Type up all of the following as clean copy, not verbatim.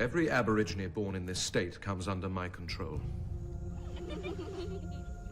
Every Aborigine born in this state comes under my control.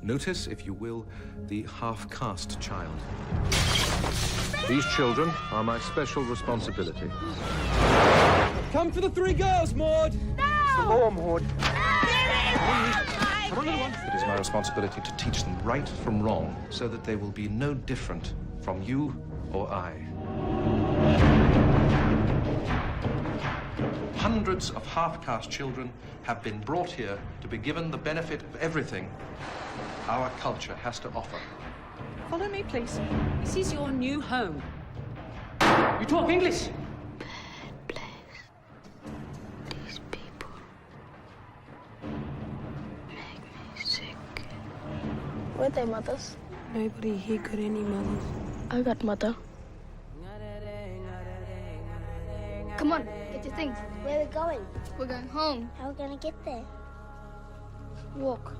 Notice, if you will, the half-caste child. These children are my special responsibility. Come for the 3 girls, Maud! No! More, Maud. Come on, little one. It is my responsibility to teach them right from wrong, so that they will be no different from you or I. Hundreds of half-caste children have been brought here to be given the benefit of everything our culture has to offer. Follow me, please. This is your new home. You talk English? Bad place. These people make me sick. Were they mothers? Nobody here got any mothers. I got mother. Come on, get your things. Where are we going? We're going home. How are we going to get there? Walk.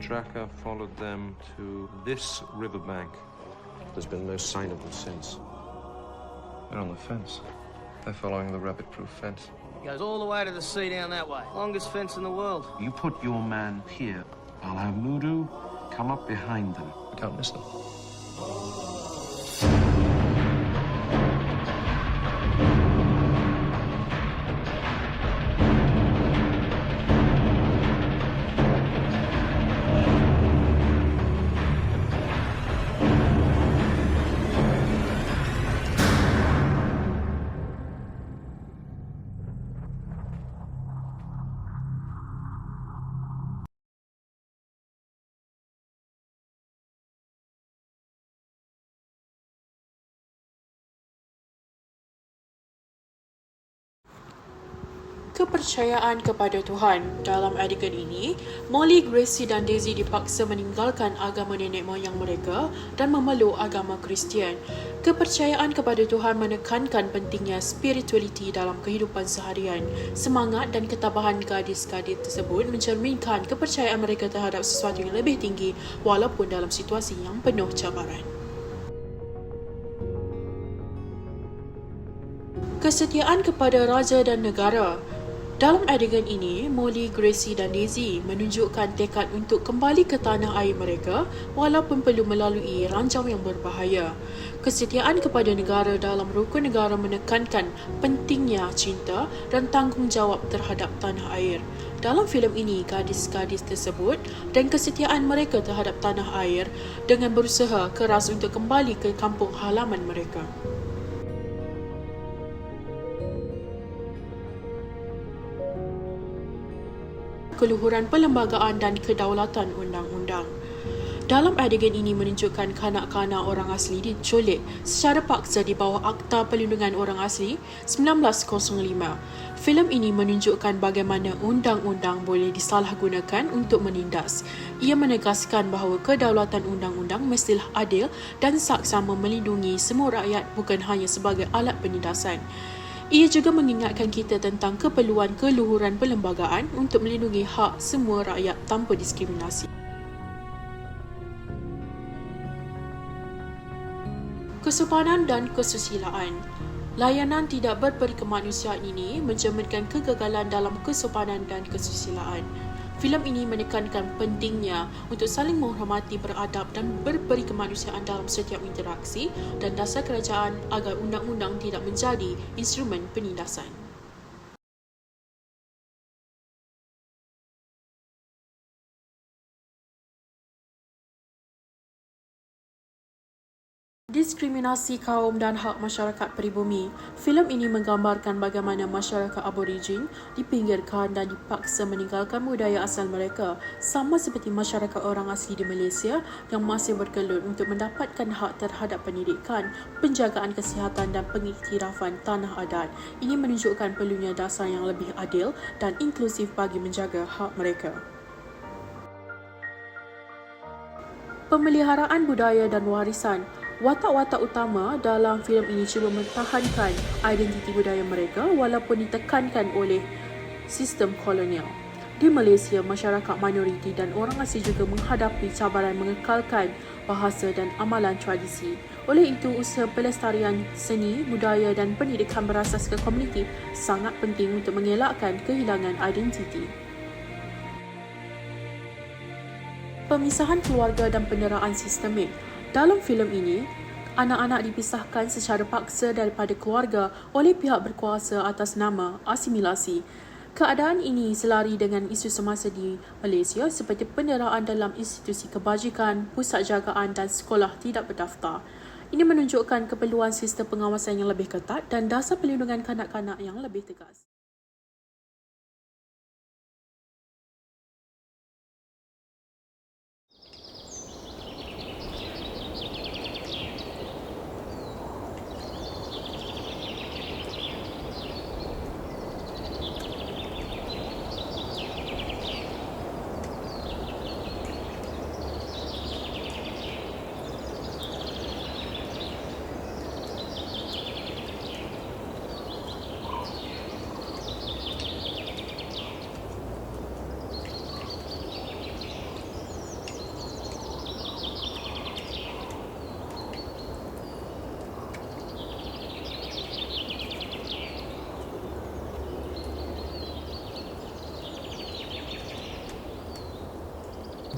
Tracker followed them to this riverbank. There's been no sign of them since. They're on the fence. They're following the rabbit-proof fence. It goes all the way to the sea down that way. Longest fence in the world. You put your man here. I'll have Mudu come up behind them. We can't miss them. Kepercayaan kepada Tuhan. Dalam adegan ini, Molly, Gracie dan Daisy dipaksa meninggalkan agama nenek moyang mereka dan memeluk agama Kristian. Kepercayaan kepada Tuhan menekankan pentingnya spiritualiti dalam kehidupan seharian. Semangat dan ketabahan gadis-gadis tersebut mencerminkan kepercayaan mereka terhadap sesuatu yang lebih tinggi walaupun dalam situasi yang penuh cabaran. Kesetiaan kepada raja dan negara. Dalam adegan ini, Molly, Gracie dan Daisy menunjukkan tekad untuk kembali ke tanah air mereka walaupun perlu melalui ranjau yang berbahaya. Kesetiaan kepada negara dalam rukun negara menekankan pentingnya cinta dan tanggungjawab terhadap tanah air. Dalam filem ini, gadis-gadis tersebut dan kesetiaan mereka terhadap tanah air dengan berusaha keras untuk kembali ke kampung halaman mereka. Keluhuran perlembagaan dan kedaulatan undang-undang. Dalam adegan ini menunjukkan kanak-kanak orang asli diculik secara paksa di bawah Akta Perlindungan Orang Asli 1905. Filem ini menunjukkan bagaimana undang-undang boleh disalahgunakan untuk menindas. Ia menegaskan bahawa kedaulatan undang-undang mestilah adil dan saksama melindungi semua rakyat bukan hanya sebagai alat penindasan. Ia juga mengingatkan kita tentang keperluan keluhuran perlembagaan untuk melindungi hak semua rakyat tanpa diskriminasi. Kesopanan dan kesusilaan. Layanan tidak berperikemanusiaan ini mencerminkan kegagalan dalam kesopanan dan kesusilaan. Filem ini menekankan pentingnya untuk saling menghormati, beradab dan berperikemanusiaan dalam setiap interaksi dan dasar kerajaan agar undang-undang tidak menjadi instrumen penindasan. Diskriminasi kaum dan hak masyarakat peribumi. Filem ini menggambarkan bagaimana masyarakat Aborigin dipinggirkan dan dipaksa meninggalkan budaya asal mereka, sama seperti masyarakat orang asli di Malaysia yang masih bergelut untuk mendapatkan hak terhadap pendidikan, penjagaan kesihatan dan pengiktirafan tanah adat. Ini menunjukkan perlunya dasar yang lebih adil dan inklusif bagi menjaga hak mereka. Pemeliharaan budaya dan warisan. Watak-watak utama dalam filem ini cuba mempertahankan identiti budaya mereka walaupun ditekankan oleh sistem kolonial. Di Malaysia, masyarakat minoriti dan orang asing juga menghadapi cabaran mengekalkan bahasa dan amalan tradisi. Oleh itu, usaha pelestarian seni, budaya dan pendidikan berasaskan komuniti sangat penting untuk mengelakkan kehilangan identiti. Pemisahan keluarga dan penderaan sistemik. Dalam filem ini, anak-anak dipisahkan secara paksa daripada keluarga oleh pihak berkuasa atas nama asimilasi. Keadaan ini selari dengan isu semasa di Malaysia seperti penderaan dalam institusi kebajikan, pusat jagaan dan sekolah tidak berdaftar. Ini menunjukkan keperluan sistem pengawasan yang lebih ketat dan dasar perlindungan kanak-kanak yang lebih tegas.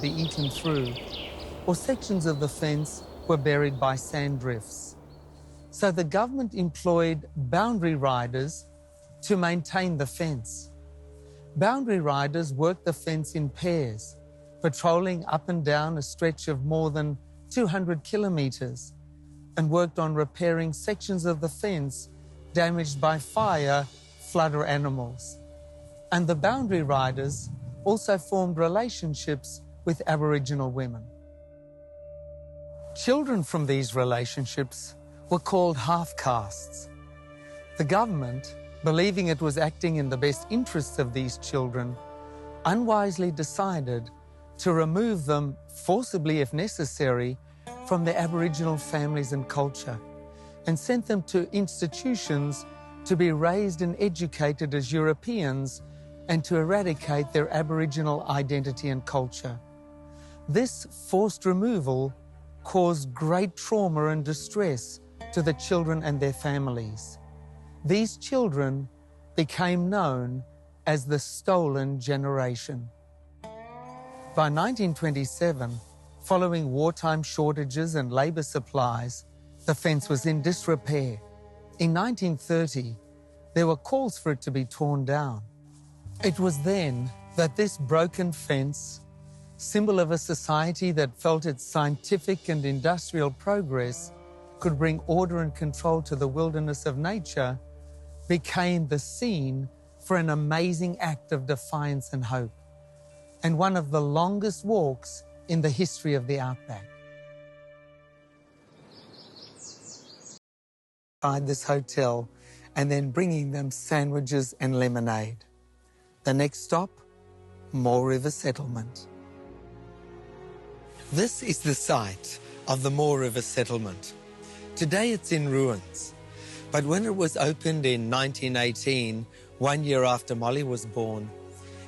Be eaten through, or sections of the fence were buried by sand drifts. So the government employed boundary riders to maintain the fence. Boundary riders worked the fence in pairs, patrolling up and down a stretch of more than 200 kilometres, and worked on repairing sections of the fence damaged by fire, flood or animals. And the boundary riders also formed relationships with Aboriginal women. Children from these relationships were called half-castes. The government, believing it was acting in the best interests of these children, unwisely decided to remove them forcibly if necessary from their Aboriginal families and culture and sent them to institutions to be raised and educated as Europeans and to eradicate their Aboriginal identity and culture. This forced removal caused great trauma and distress to the children and their families. These children became known as the stolen generation. By 1927, following wartime shortages and labour supplies, the fence was in disrepair. In 1930, there were calls for it to be torn down. It was then that this broken fence, symbol of a society that felt its scientific and industrial progress could bring order and control to the wilderness of nature, became the scene for an amazing act of defiance and hope, and one of the longest walks in the history of the outback. Inside this hotel and then bringing them sandwiches and lemonade. The next stop, Moore River Settlement. This is the site of the Moore River Settlement. Today it's in ruins, but when it was opened in 1918, 1 year after Molly was born,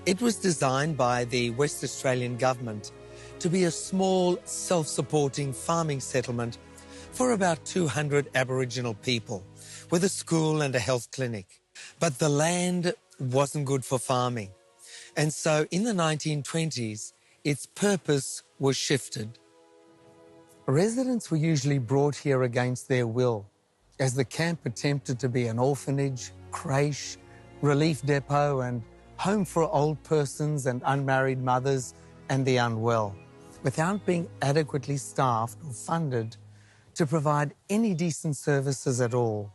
it was designed by the West Australian government to be a small, self-supporting farming settlement for about 200 Aboriginal people, with a school and a health clinic. But the land wasn't good for farming, and so in the 1920s, its purpose was shifted. Residents were usually brought here against their will, as the camp attempted to be an orphanage, creche, relief depot and home for old persons and unmarried mothers and the unwell, without being adequately staffed or funded to provide any decent services at all.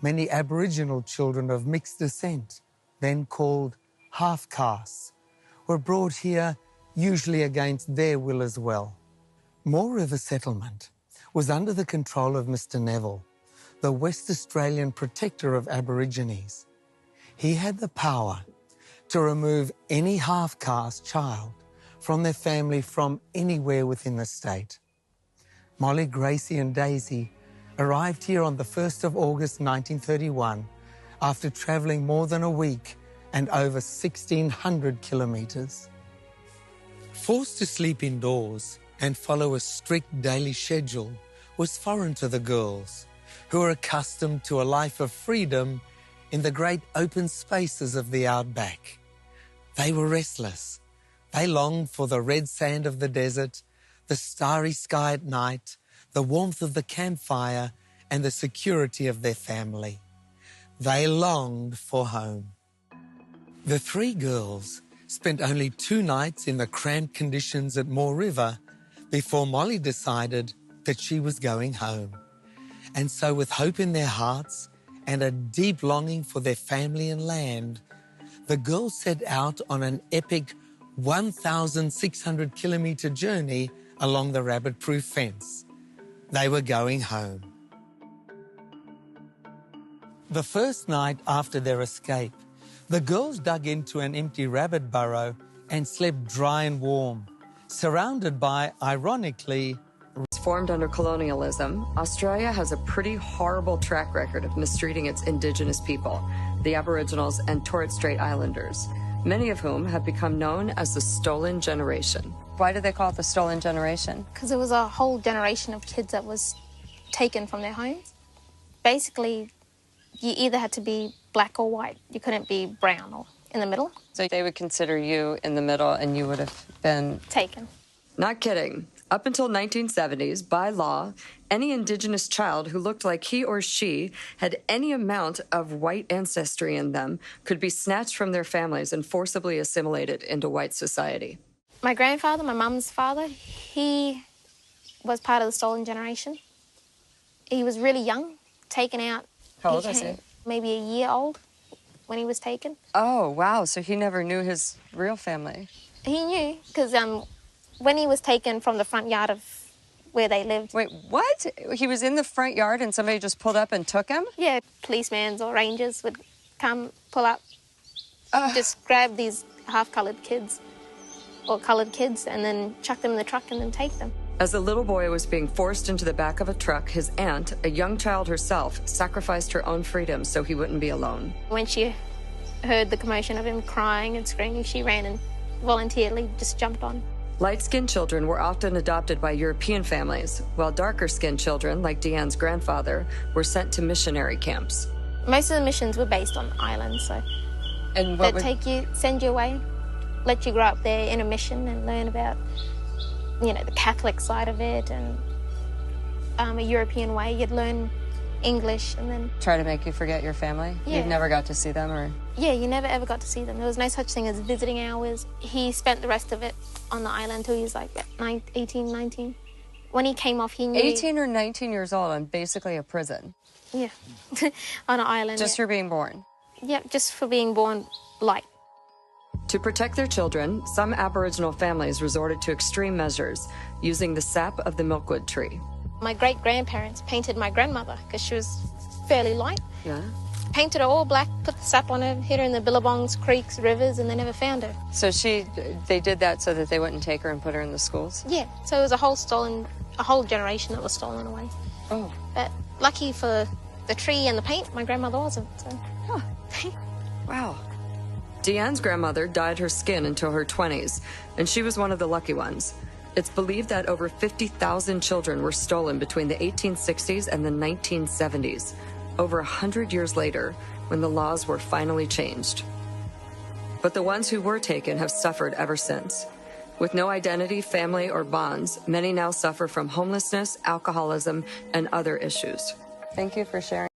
Many Aboriginal children of mixed descent, then called half-castes, were brought here usually against their will as well. Moore River Settlement was under the control of Mr. Neville, the West Australian protector of Aborigines. He had the power to remove any half-caste child from their family from anywhere within the state. Molly, Gracie and Daisy arrived here on the 1st of August 1931 after travelling more than a week and over 1,600 kilometres. Forced to sleep indoors and follow a strict daily schedule was foreign to the girls, who were accustomed to a life of freedom in the great open spaces of the outback. They were restless. They longed for the red sand of the desert, the starry sky at night, the warmth of the campfire, and the security of their family. They longed for home. The three girls spent only 2 nights in the cramped conditions at Moore River before Molly decided that she was going home. And so, with hope in their hearts and a deep longing for their family and land, the girls set out on an epic 1,600-kilometre journey along the rabbit-proof fence. They were going home. The first night after their escape, the girls dug into an empty rabbit burrow and slept dry and warm, surrounded by, ironically, Formed under colonialism, Australia has a pretty horrible track record of mistreating its Indigenous people, the Aboriginals and Torres Strait Islanders, many of whom have become known as the Stolen Generation. Why do they call it the Stolen Generation? Because it was a whole generation of kids that was taken from their homes. Basically, you either had to be black or white. You couldn't be brown or in the middle. So they would consider you in the middle and you would have been Taken. Not kidding. Up until 1970s, by law, any Indigenous child who looked like he or she had any amount of white ancestry in them could be snatched from their families and forcibly assimilated into white society. My grandfather, my mum's father, he was part of the Stolen Generation. He was really young, taken out. How old is he? Maybe a year old when he was taken. Oh, wow. So he never knew his real family. He knew, because when he was taken from the front yard of where they lived. Wait, what? He was in the front yard and somebody just pulled up and took him? Yeah, policemen or rangers would come, pull up, just grab these half-coloured kids or coloured kids and then chuck them in the truck and then take them. As the little boy was being forced into the back of a truck, his aunt, a young child herself, sacrificed her own freedom so he wouldn't be alone. When she heard the commotion of him crying and screaming, she ran and voluntarily just jumped on. Light-skinned children were often adopted by European families, while darker-skinned children, like Deanne's grandfather, were sent to missionary camps. Most of the missions were based on islands, so and they'd take you, send you away, let you grow up there in a mission and learn about, you know, the Catholic side of it and a European way. You'd learn English and then... Try to make you forget your family? Yeah. You never got to see them, or...? Yeah, you never ever got to see them. There was no such thing as visiting hours. He spent the rest of it on the island till he was like 18, 19. When he came off, he knew... 18 or 19 years old and basically a prison. Yeah, on an island. Just for being born? Yeah, just for being born light. To protect their children, some Aboriginal families resorted to extreme measures, using the sap of the milkwood tree. My great-grandparents painted my grandmother because she was fairly light. Yeah? Painted her all black, put the sap on her, hid her in the billabongs, creeks, rivers, and they never found her. So they did that so that they wouldn't take her and put her in the schools? Yeah, so it was a whole generation that was stolen away. Oh. But lucky for the tree and the paint, my grandmother wasn't, so... Huh. Wow. Deanne's grandmother dyed her skin until her 20s, and she was one of the lucky ones. It's believed that over 50,000 children were stolen between the 1860s and the 1970s, over 100 years later, when the laws were finally changed. But the ones who were taken have suffered ever since. With no identity, family, or bonds, many now suffer from homelessness, alcoholism, and other issues. Thank you for sharing.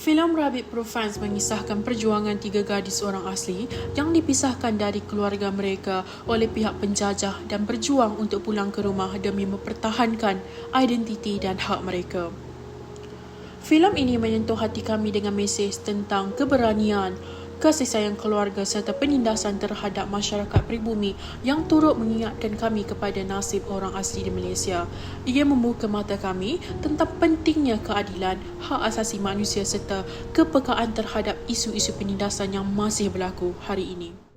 Filem Rabbit Proof Fence mengisahkan perjuangan 3 gadis orang asli yang dipisahkan dari keluarga mereka oleh pihak penjajah dan berjuang untuk pulang ke rumah demi mempertahankan identiti dan hak mereka. Filem ini menyentuh hati kami dengan mesej tentang keberanian, kasih sayang keluarga serta penindasan terhadap masyarakat pribumi yang turut mengingatkan kami kepada nasib orang asli di Malaysia. Ia membuka mata kami tentang pentingnya keadilan, hak asasi manusia serta kepekaan terhadap isu-isu penindasan yang masih berlaku hari ini.